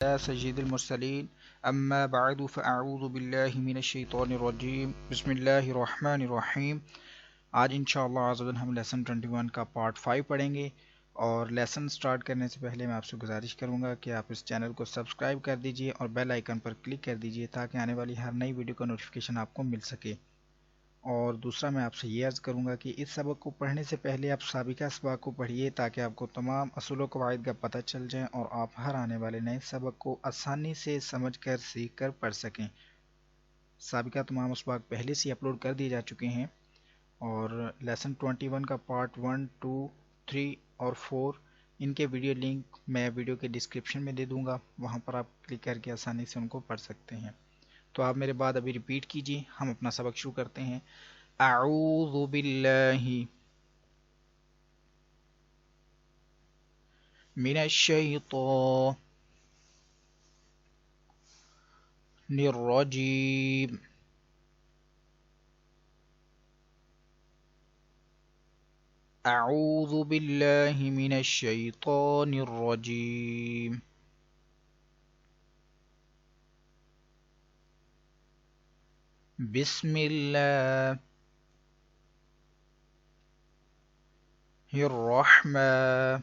سيد المرسلين أما بعد فأعوذ بالله من الشيطان الرجيم بسم الله الرحمن الرحیم. آج انشاءاللہ عزوجل ہم لیسن 21 کا پارٹ 5 پڑھیں گے، اور لیسن سٹارٹ کرنے سے پہلے میں آپ سے گزارش کروں گا کہ آپ اس چینل کو سبسکرائب کر دیجئے اور بیل آئیکن پر کلک کر دیجئے تاکہ آنے والی ہر نئی ویڈیو کا نوٹیفیکیشن آپ کو مل سکے. اور دوسرا میں آپ سے یہ عرض کروں گا کہ اس سبق کو پڑھنے سے پہلے آپ سابقہ اسباق کو پڑھیے تاکہ آپ کو تمام اصول و قواعد کا پتہ چل جائیں اور آپ ہر آنے والے نئے سبق کو آسانی سے سمجھ کر سیکھ کر پڑھ سکیں. سابقہ تمام اسباق پہلے سے اپلوڈ کر دیے جا چکے ہیں، اور لیسن 21 کا پارٹ 1، 2، 3 اور 4 ان کے ویڈیو لنک میں ویڈیو کے ڈسکرپشن میں دے دوں گا، وہاں پر آپ کلک کر کے آسانی سے ان کو پڑھ سکتے ہیں. تو آپ میرے بعد ابھی ریپیٹ کیجیے، ہم اپنا سبق شروع کرتے ہیں. اعوذ باللہ من الشیطان الرجیم. اعوذ باللہ من الشیطان الرجیم. بسم اللہ الرحمن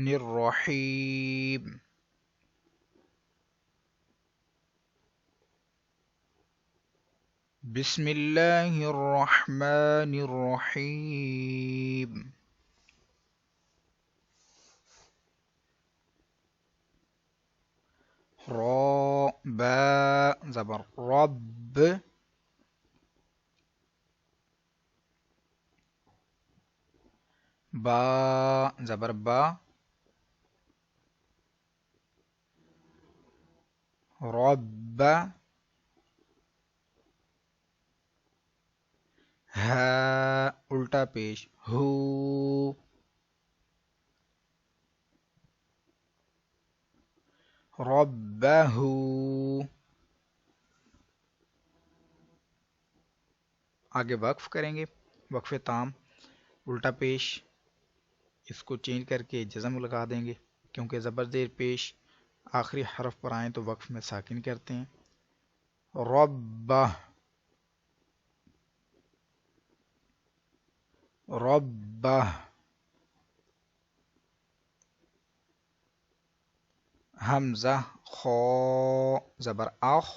الرحیم. بسم اللہ الرحمن الرحیم. را با زبر رب، با زبر با، رب، ہا الٹا پیش ہو، ربہ. آگے وقف کریں گے، وقف تام الٹا پیش، اس کو چینج کر کے جزم لگا دیں گے کیونکہ زبر زیر پیش آخری حرف پر آئیں تو وقف میں ساکن کرتے ہیں. ربہ، ربہ. حمزہ خو زبر اخ،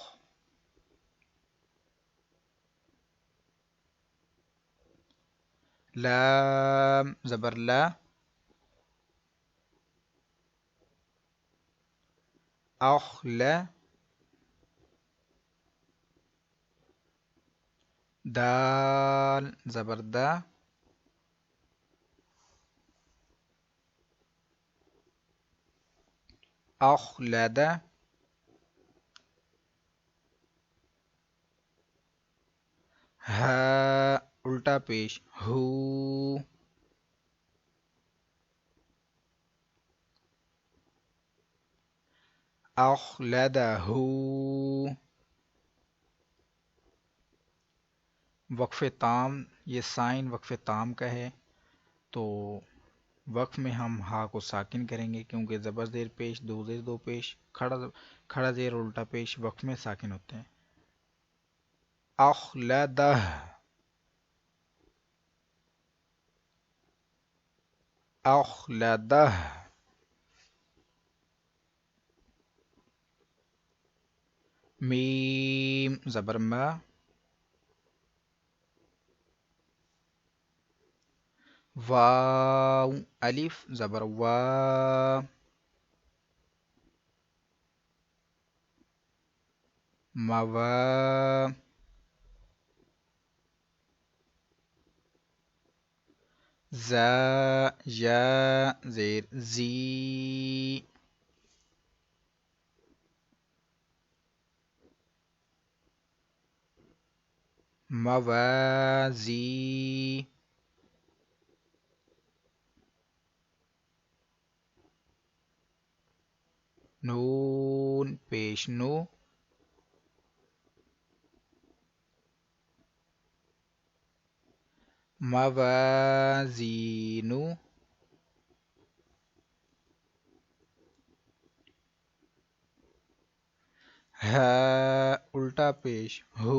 لام زبر لا، اخلا، دال زبر دا، اخلد، ہا الٹا پیش ہو، اخلدہ. وقف تام، یہ سائن وقف تام کا ہے، تو وقف میں ہم ہا کو ساکن کریں گے کیونکہ زبر زیر پیش، دو زیر دو پیش، کھڑا زیر الٹا پیش وقف میں ساکن ہوتے ہیں. اخلدہ، اخلدہ. میم زبر ما، واو الف زبر وا، موا. زا یا زیر زی، موازی. نون پیش نو، موازینو، ہے الٹا پیش ہو،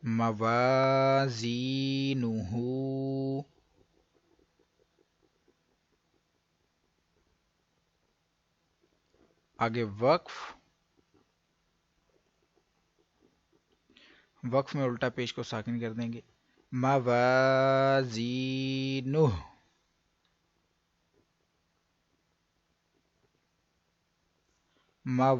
موازینہ، آگے وقف، وقف میں الٹا پیش کو ساکن کر دیں گے، موازینہ، موازینہ،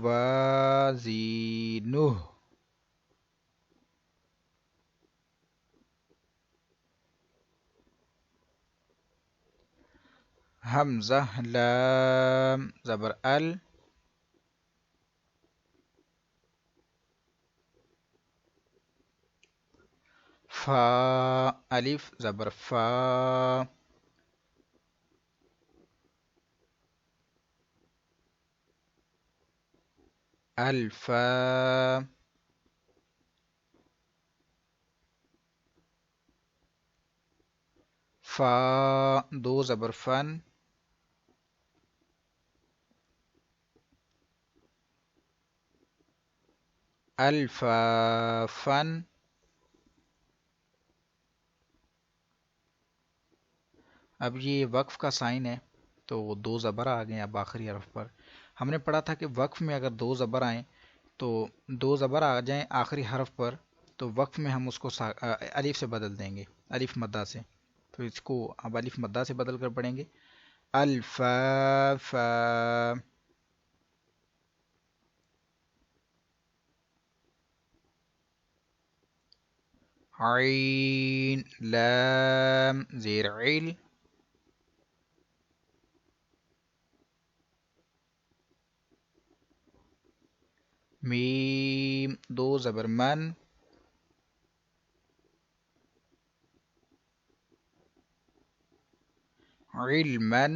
حمزہ لام زبر ال، فا الف زبر فا، الفا، فا دو زبر فن، الفا فن، اب یہ وقف کا سائن ہے تو وہ دو زبر آ گئے اب آخری حرف پر. ہم نے پڑھا تھا کہ وقف میں اگر دو زبر آئیں تو دو زبر آ جائیں آخری حرف پر تو وقف میں ہم اس کو الف سے بدل دیں گے، الف مدہ سے. تو اس کو اب الف مدہ سے بدل کر پڑھیں گے، الفا فا، عین لام زیر عل، میم دو زبر من، علمن.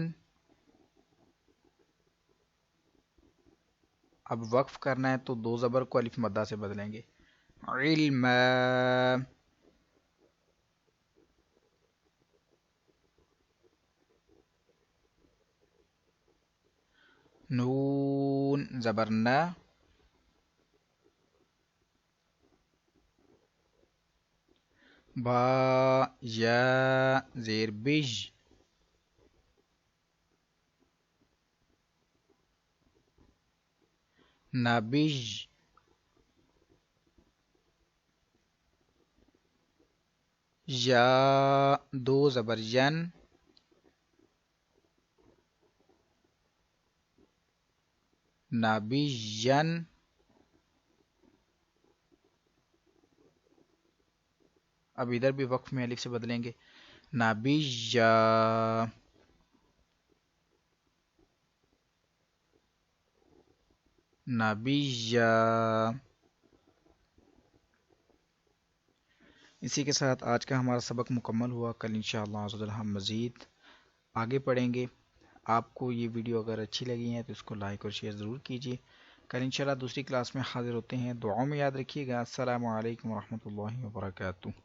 اب وقف کرنا ہے تو دو زبر کو الف مدہ سے بدلیں گے، علم، نون زبر نا، با یا زیر بج، نبج، یا دو زبر ین، نبیین. اب ادھر بھی وقف میں الف سے بدلیں گے، نبیہ، نبیہ. اسی کے ساتھ آج کا ہمارا سبق مکمل ہوا. کل انشاءاللہ عز و جل ہم مزید آگے پڑھیں گے. آپ کو یہ ویڈیو اگر اچھی لگی ہے تو اس کو لائک اور شیئر ضرور کیجیے. کل انشاءاللہ دوسری کلاس میں حاضر ہوتے ہیں. دعاؤں میں یاد رکھیے گا. السلام علیکم ورحمۃ اللہ وبرکاتہ.